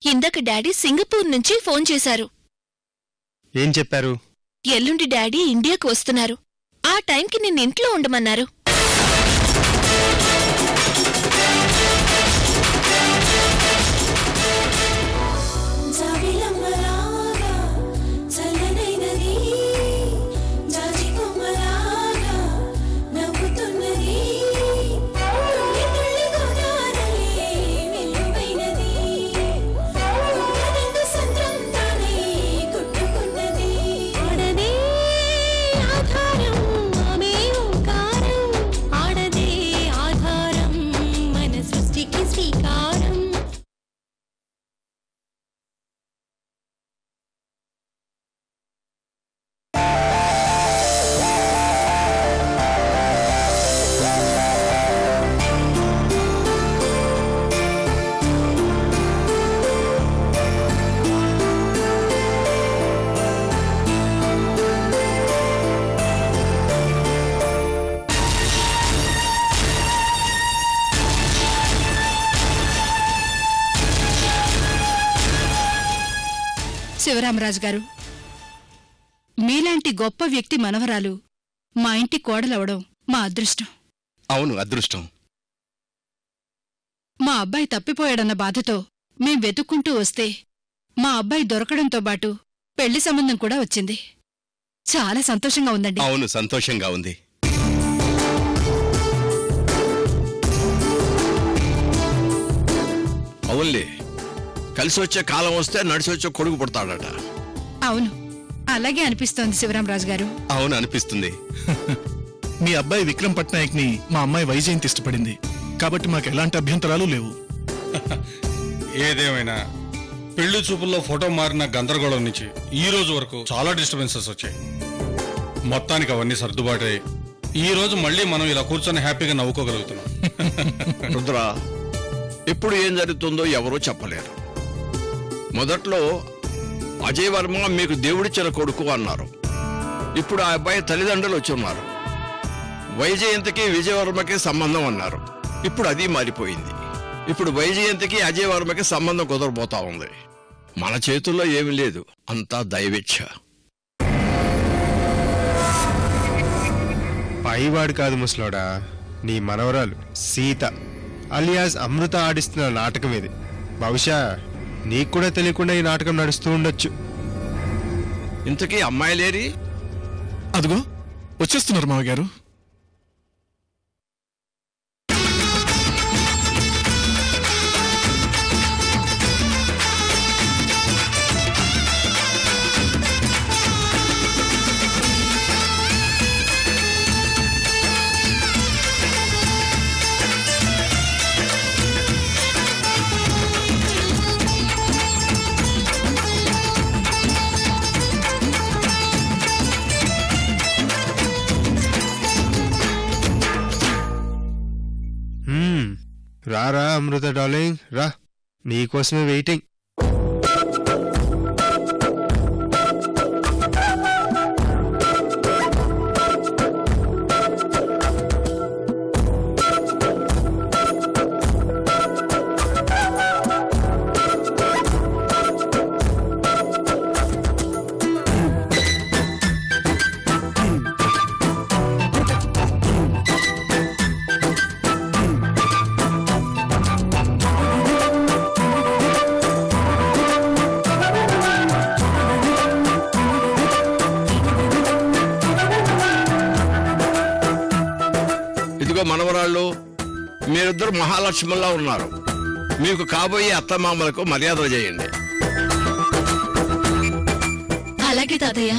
ఇందాక daddy Singapore నుంచి phone చేశారు. ఏం చెప్పారు? ఎల్లుండి డాడీ ఇండియాకు వస్తున్నారు. ఆ టైంకి నిన్నింట్లో ఉండమన్నారు. శివరామరాజు గారు, మీలాంటి గొప్ప వ్యక్తి మనవరాలు మా ఇంటి కోడలవడం మా అదృష్టం. అవును, అదృష్టం. మా అబ్బాయి తప్పిపోయాడన్న బాధతో మేం వెతుక్కుంటూ వస్తే మా అబ్బాయి దొరకడంతో పాటు పెళ్లి సంబంధం కూడా వచ్చింది. చాలా సంతోషంగా ఉందండి. అవును, సంతోషంగా ఉంది. అవునులే, కలిసి వచ్చే కాలం వస్తే నడిచి వచ్చే కొడుకు పుడతాడట. అవును, అలాగే అనిపిస్తోంది శివరామరాజు గారు. అవును, అనిపిస్తుంది. మీ అబ్బాయి విక్రమ్ పట్నాయక్ ని మా అమ్మాయి వైజయంతి ఇష్టపడింది కాబట్టి మాకు ఎలాంటి అభ్యంతరాలు లేవు. ఏదేమైనా పెళ్లి చూపుల్లో ఫోటో మారిన గందరగోళం నుంచి ఈ రోజు వరకు చాలా డిస్టర్బెన్సెస్ వచ్చాయి. మొత్తానికి అవన్నీ సర్దుబాటే ఈ రోజు మళ్ళీ మనం ఇలా కూర్చొని హ్యాపీగా నవ్వుకోగలుగుతున్నాం. రుద్ర, ఎప్పుడు ఏం జరుగుతుందో ఎవరూ చెప్పలేరు. మొదట్లో అజయ్ వర్మ మీకు దేవుడిచ్చిన కొడుకు అన్నారు. ఇప్పుడు ఆ అబ్బాయి తల్లిదండ్రులు వచ్చి ఉన్నారు. వైజయంతికి విజయవర్మకి సంబంధం అన్నారు. ఇప్పుడు అది మారిపోయింది. ఇప్పుడు వైజయంతికి అజయ్ వర్మకి సంబంధం కుదరబోతా ఉంది. మన చేతుల్లో ఏమీ లేదు, అంతా దైవేచ్ఛ. పైవాడు కాదు ముసలోడా, నీ మనవరాలు సీత అలియాస్ అమృత ఆడిస్తున్న నాటకం ఇది. బహుశా నీకు కూడా తెలియకుండా ఈ నాటకం నడుస్తూ ఉండొచ్చు. ఇంతకీ అమ్మాయిలేరి? అదిగో వచ్చేస్తున్నారు మావగారు. రారా అమృత డార్లింగ్, రా, నీకోసమే వెయిటింగ్. మనవరాళ్ళు మీరిద్దరు మహాలక్ష్ముల్లా ఉన్నారు. మీకు కాబోయే అత్తమామలకు మర్యాదలు చేయండి. అలాగే తాతయ్య.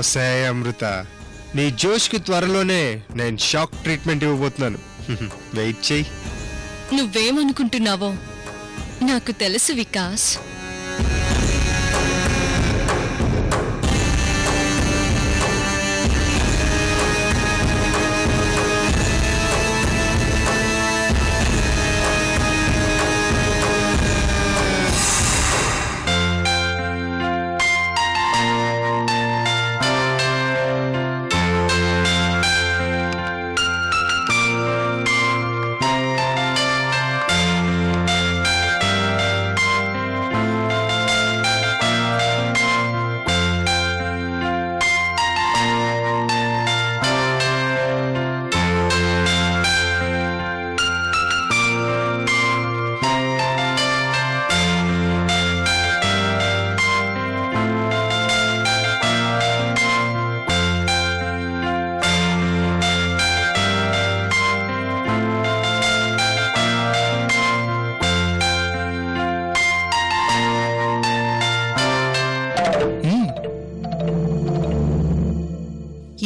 వస్తాయి అమృత, నీ జోష్కి త్వరలోనే నేను షాక్ ట్రీట్మెంట్ ఇవ్వబోతున్నాను. వెయిట్ చెయ్యి. నువ్వేమనుకుంటున్నావో నాకు తెలుసు వికాస్.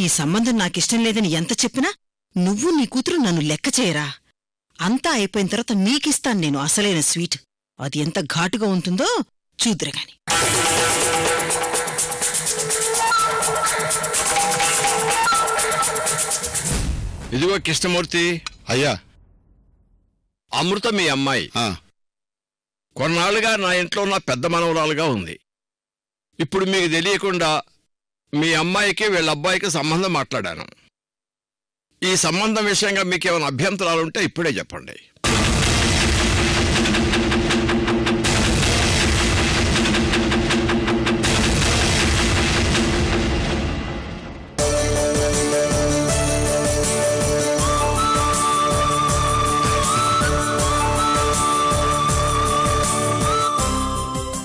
ఈ సంబంధం నాకిష్టం లేదని ఎంత చెప్పినా నువ్వు నీ కూతురు నన్ను లెక్క చేయరా. అంతా అయిపోయిన తర్వాత మీకిస్తాను నేను అసలైన స్వీట్. అది ఎంత ఘాటుగా ఉంటుందో చూద్దురుగాని. ఇదిగో కృష్ణమూర్తి. అయ్యా. అమృత మీ అమ్మాయి కొన్నాళ్ళుగా నా ఇంట్లో ఉన్న పెద్ద మనవరాలుగా ఉంది. ఇప్పుడు మీకు తెలియకుండా మీ అమ్మాయికి వీళ్ళ అబ్బాయికి సంబంధం మాట్లాడాను. ఈ సంబంధం విషయంగా మీకేమైనా అభ్యంతరాలుంటే ఇప్పుడే చెప్పండి.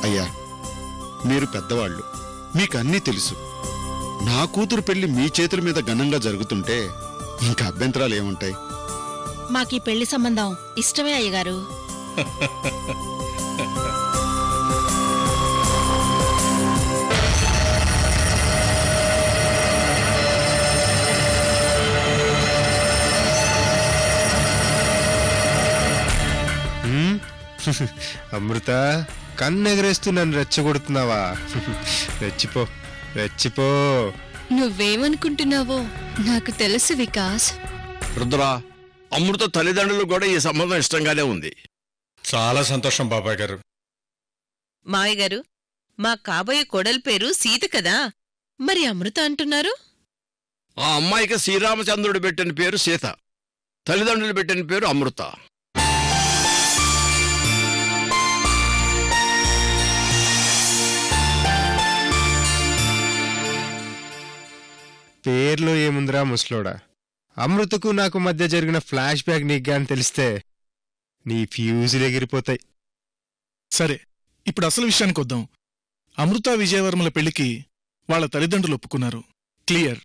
అయ్యా, మీరు పెద్దవాళ్ళు, మీకన్నీ తెలుసు. నా కూతురు పెళ్లి మీ చేతుల మీద ఘనంగా జరుగుతుంటే ఇంకా అభ్యంతరాలు ఏముంటాయి? మాకీ పెళ్లి సంబంధం ఇష్టమే అయ్యగారు. అమృత, కన్నెగరేస్తూ నన్ను రెచ్చగొడుతున్నావా? రెచ్చిపో, రెచ్చిపో. నువ్వేమనుకుంటున్నావో నాకు తెలుసు వికాస్. రుద్ర, అమృత తల్లిదండ్రులు కూడా ఈ సంబంధం ఇష్టంగానే ఉంది. చాలా సంతోషం బాబాయ్ గారు. మావయ్య గారు, మా కాబోయే కోడలి పేరు సీత కదా, మరి అమృత అంటున్నారు? ఆ అమ్మాయికి శ్రీరామచంద్రుడు పెట్టిన పేరు సీత, తల్లిదండ్రులు పెట్టిన పేరు అమృత. పేర్లో ఏముందిరా ముసలోడా? అమృతకు నాకు మధ్య జరిగిన ఫ్లాష్ బ్యాక్ నీకు గాని తెలిస్తే నీ ఫ్యూజులు ఎగిరిపోతాయి. సరే, ఇప్పుడు అసలు విషయానికి వద్దాం. అమృత విజయవర్మల పెళ్లికి వాళ్ళ తల్లిదండ్రులు ఒప్పుకున్నారు, క్లియర్.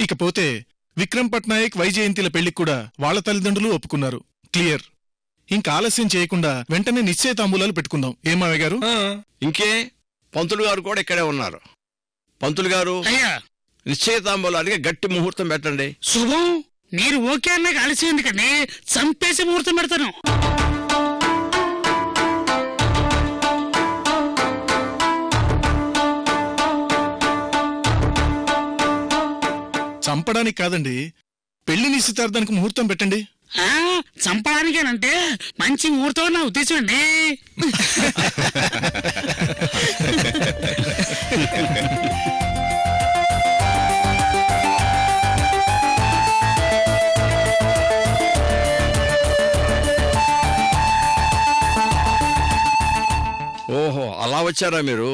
ఇకపోతే విక్రమ్ పట్నాయక్ వైజయంతిల పెళ్లికి కూడా వాళ్ళ తల్లిదండ్రులు ఒప్పుకున్నారు, క్లియర్. ఇంకా ఆలస్యం చేయకుండా వెంటనే నిశ్చయ తాంబూలాలు పెట్టుకుందాం. ఏమావయ్య గారు? ఇంకే, పంతులు గారు కూడా ఇక్కడే ఉన్నారు. పంతులు గారు, నిశ్చయ తాంబూలానికి గట్టి ముహూర్తం పెట్టండి. శుభం. మీరు ఓకే అన్నాక ఆలస్యం ఎందుకండి, చంపేసి ముహూర్తం పెడతాను. చంపడానికి కాదండి, పెళ్లి నిశ్చితార్థానికి ముహూర్తం పెట్టండి. చంపడానికేనంటే మంచి ముహూర్తం నా ఉద్దేశం అండి. ఓహో, అలా వచ్చారా మీరు?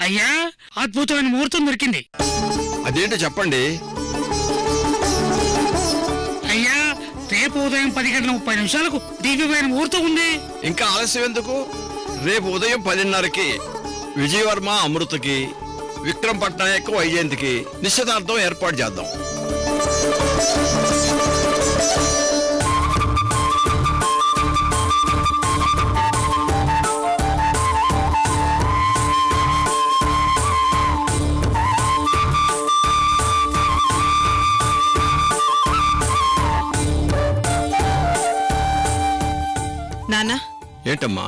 అయ్యా అద్భుతమైన ముహూర్తం దొరికింది. అదేంటో చెప్పండి. అయ్యా రేపు ఉదయం 10:30 దివ్యమైన ముహూర్తం ఉంది. ఇంకా ఆలస్యం ఎందుకు? రేపు ఉదయం 10:30కి విజయవర్మ అమృతకి, విక్రమ్ పట్నాయక్ వైజయంతికి నిశ్చితార్థం ఏర్పాటు చేద్దాం. నాన్న, ఏంటమ్మా?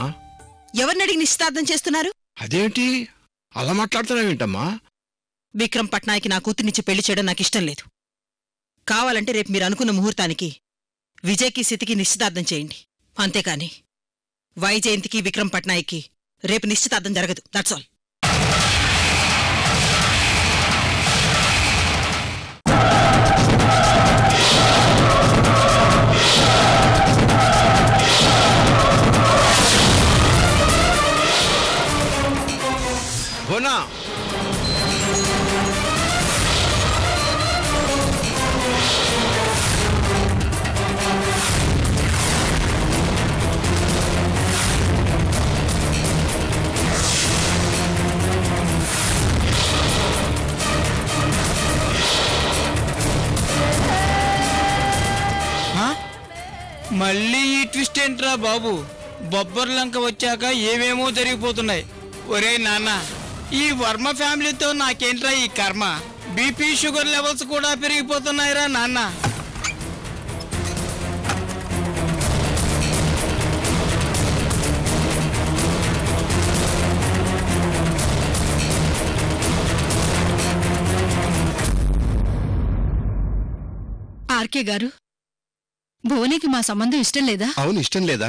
ఎవరిని అడిగి నిశ్చితార్థం చేస్తున్నారు? అదేంటి అలా మాట్లాడుతున్నావేంటమ్మా? విక్రమ్ పట్నాయక్ నా కూతుర్నిచ్చి పెళ్లి చేయడం నాకిష్టం లేదు. కావాలంటే రేపు మీరు అనుకున్న ముహూర్తానికి విజయ్కి సితికి నిశ్చితార్థం చేయండి. అంతేకాని వైజయంతికి విక్రమ్ పట్నాయక్కి రేపు నిశ్చితార్థం జరగదు. That's all. భువనా, మళ్ళీ ఈ ట్విస్ట్ ఏంట్రా బాబు? బొబ్బర్లంక వచ్చాక ఏమేమో జరిగిపోతున్నాయి. ఒరే నాన్న, ఈ వర్మ ఫ్యామిలీతో నాకేంట్రా ఈ కర్మ? బీపీ షుగర్ లెవెల్స్ కూడా పెరిగిపోతున్నాయిరా నాన్న. ఆర్కే గారు, భువనికి మా సంబంధం ఇష్టం లేదా? అవును, ఇష్టం లేదా?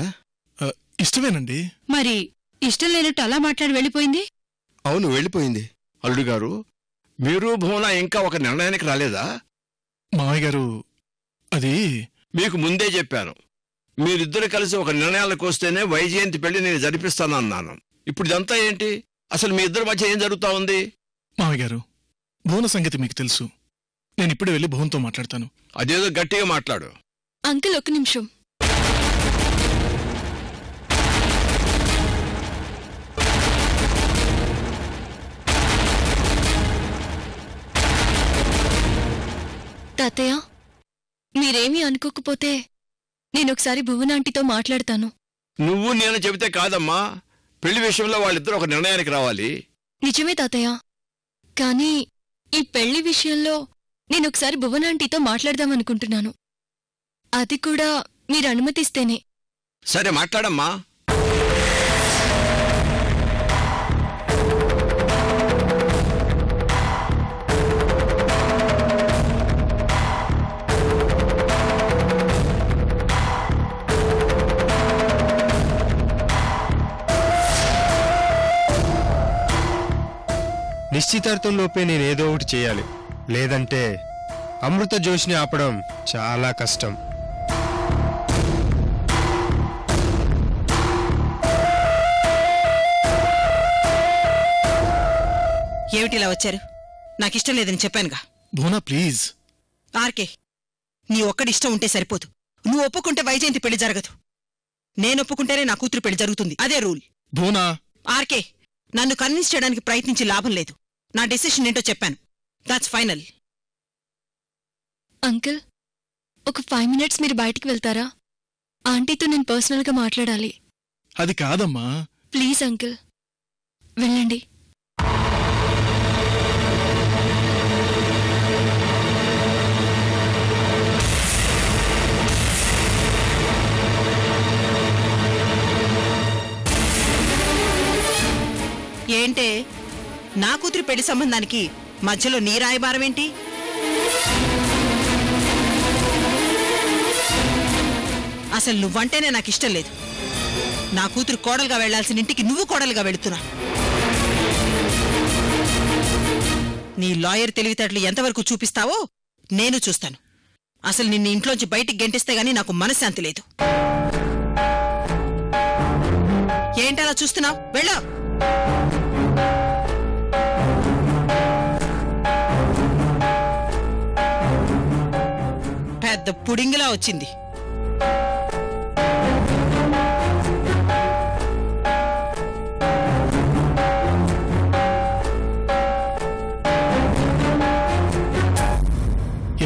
ఇష్టమేనండి. మరి ఇష్టం లేనట్టు అలా మాట్లాడి వెళ్ళిపోయింది? అవును, వెళ్ళిపోయింది. అల్లుడు గారు, మీరు భువన ఇంకా ఒక నిర్ణయానికి రాలేదా? మావయ్య గారు, అది మీకు ముందే చెప్పాను. మీరిద్దరు కలిసి ఒక నిర్ణయాలకు వస్తేనే వైజయంతి పెళ్లి నేను జరిపిస్తానన్నాను. ఇప్పుడు ఇదంతా ఏంటి? అసలు మీ ఇద్దరి మధ్య ఏం జరుగుతా ఉంది? మావయ్య గారు, భువన సంగతి మీకు తెలుసు. నేను ఇప్పుడు వెళ్ళి భువన్తో మాట్లాడతాను. అదేదో గట్టిగా మాట్లాడు. అంకుల్, ఒక నిమిషం. తాతయ్య, మీరేమీ అనుకోకపోతే నేనొకసారి భువనాంటితో మాట్లాడతాను. నువ్వు నేను చెబితే కాదమ్మా. పెళ్లి విషయంలో వాళ్ళిద్దరూ ఒక నిర్ణయానికి రావాలి. నిజమే తాతయ్య, కానీ ఈ పెళ్లి విషయంలో నేనొకసారి భువనాంటితో మాట్లాడదామనుకుంటున్నాను. అది కూడా మీరు అనుమతిస్తేనే. సరే, మాట్లాడమ్మా. నిశ్చితార్థంలోపే నేనేదో ఒకటి చేయాలి. లేదంటే అమృత జోష్ని ఆపడం చాలా కష్టం. ఏమిటిలా వచ్చారు? నాకిష్టం లేదని చెప్పానుగా. భువనా, ప్లీజ్. ఆర్కే, నీ ఒక్కడిష్టం ఉంటే సరిపోదు. నువ్వు ఒప్పుకుంటే వైజయంతి పెళ్లి జరగదు. నేను ఒప్పుకుంటేనే నా కూతురు పెళ్లి జరుగుతుంది. అదే రూల్. భువనా. ఆర్కే, నన్ను కన్విన్స్ చేయడానికి ప్రయత్నించి లాభం లేదు. నా డెసిషన్ ఏంటో చెప్పాను. That's final. అంకుల్, ఒక 5 minutes మీరు బయటికి వెళ్తారా? ఆంటీతో నేను పర్సనల్గా మాట్లాడాలి. అది కాదమ్మా. ప్లీజ్ అంకుల్, వెళ్ళండి. ఏంటే, నా కూతురి పెళ్లి సంబంధానికి మధ్యలో నీ రాయబారమేంటి? అసలు నువ్వంటేనే నాకిష్టం లేదు. నా కూతురు కోడలుగా వెళ్లాల్సిన ఇంటికి నువ్వు కోడలుగా వెళుతున్నా. నీ లాయర్ తెలివితేటలు ఎంతవరకు చూపిస్తావో నేను చూస్తాను. అసలు నిన్ను ఇంట్లోంచి బయటికి గెంటిస్తే గానీ నాకు మనశ్శాంతి లేదు. ఏంటలా చూస్తున్నావు? వెళ్ళా. పెద్ద పుడింగిలా వచ్చింది.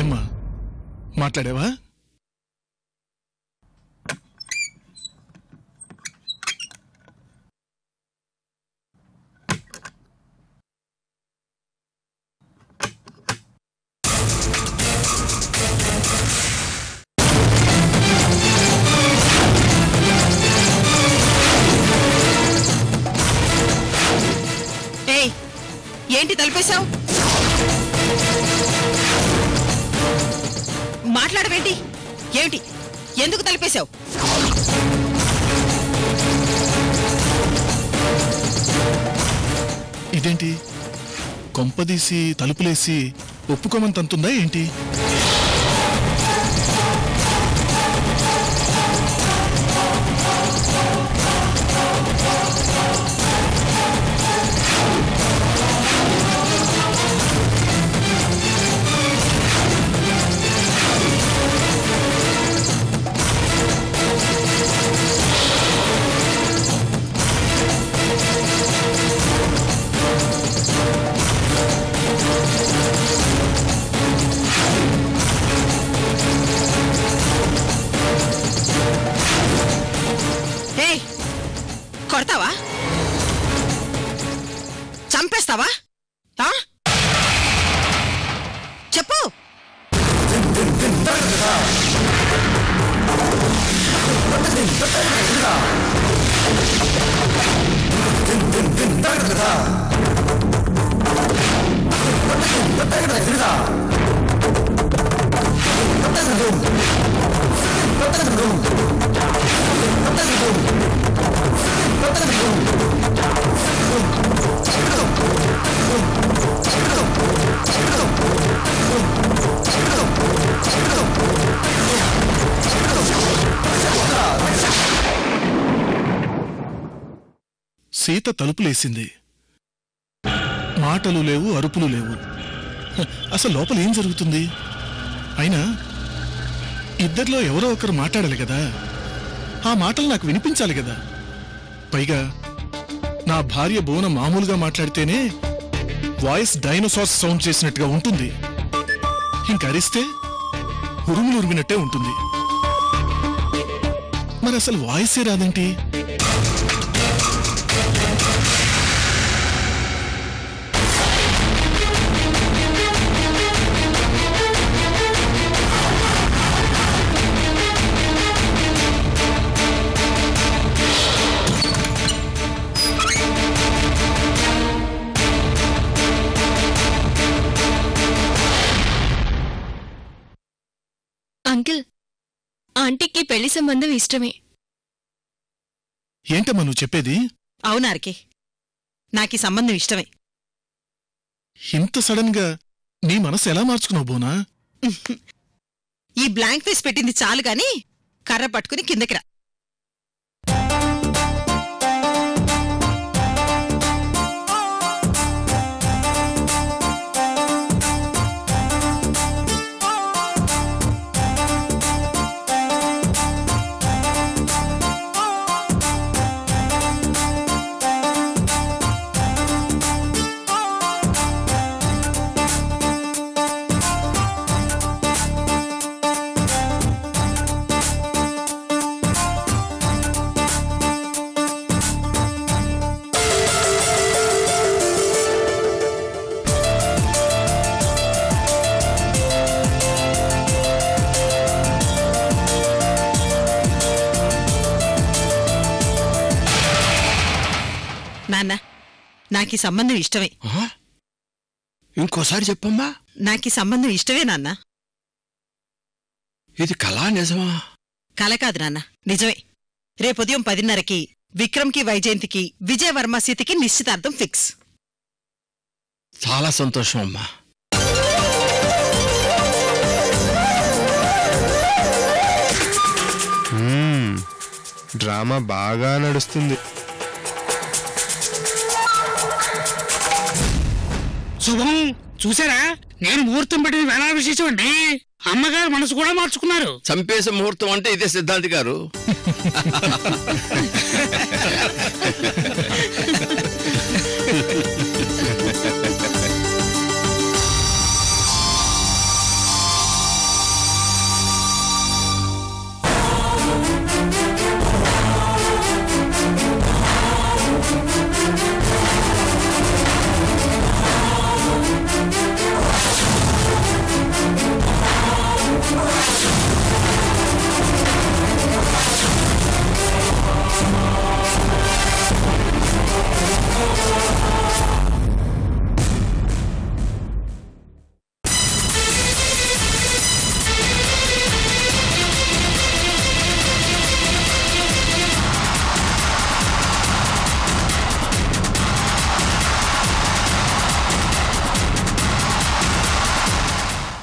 ఏమ్మా మాట్లాడావా? ఏంటి తలిపేశావు? మాట్లాడవేంటి? ఏమిటి? ఎందుకు తలిపేశావు? ఇదేంటి కొంపదీసి తలుపులేసి ఒప్పుకోమని తంతుందా ఏంటి? కొడతావా? చంపేస్తావా? చెప్పు. సీత తలుపులేసింది. మాటలు లేవు, అరుపులు లేవు. అసలు లోపల ఏం జరుగుతుంది? అయినా ఇద్దరిలో ఎవరో ఒకరు మాట్లాడాలి కదా. ఆ మాటలు నాకు వినిపించాలి కదా. పైగా నా భార్య బోన మామూలుగా మాట్లాడితేనే వాయిస్ డైనోసార్స్ సౌండ్ చేసినట్టుగా ఉంటుంది. ఇంకరిస్తే ఉరుములు ఉరిమినట్టే ఉంటుంది. మరి అసలు వాయిసే రాదేంటి? అంకిల్, ఆంటీకి పెళ్లి సంబంధం ఇష్టమే. ఏంటమ్మా నువ్వు చెప్పేది? అవునారికి, నాకీ సంబంధం ఇష్టమే. ఇంత సడన్ గా నీ మనసు ఎలా మార్చుకున్నావు బోనా? ఈ బ్లాంక్ ఫేస్ పెట్టింది చాలు గాని కర్ర పట్టుకుని కిందకి రా. నాన్న, నాకీ సంబంధం ఇష్టమే. ఇంకోసారి చెప్పమ్మా. నాకీ సంబంధం ఇష్టమే నాన్న. ఇది కళా నిజమా? కల కాదు నాన్న, నిజమే. రేపుదయం 10:30కి విక్రమ్కి వైజయంతికి విజయవర్మ సీతకి నిశ్చితార్థం ఫిక్స్. చాలా సంతోషం అమ్మా. డ్రామా బాగా నడుస్తుంది. శుభం, చూసారా? నేను ముహూర్తం పెట్టిన వేళ విశేషం అండి. అమ్మగారు మనసు కూడా మార్చుకున్నారు. చంపేసే ముహూర్తం అంటే ఇదే సిద్ధాంతి గారు.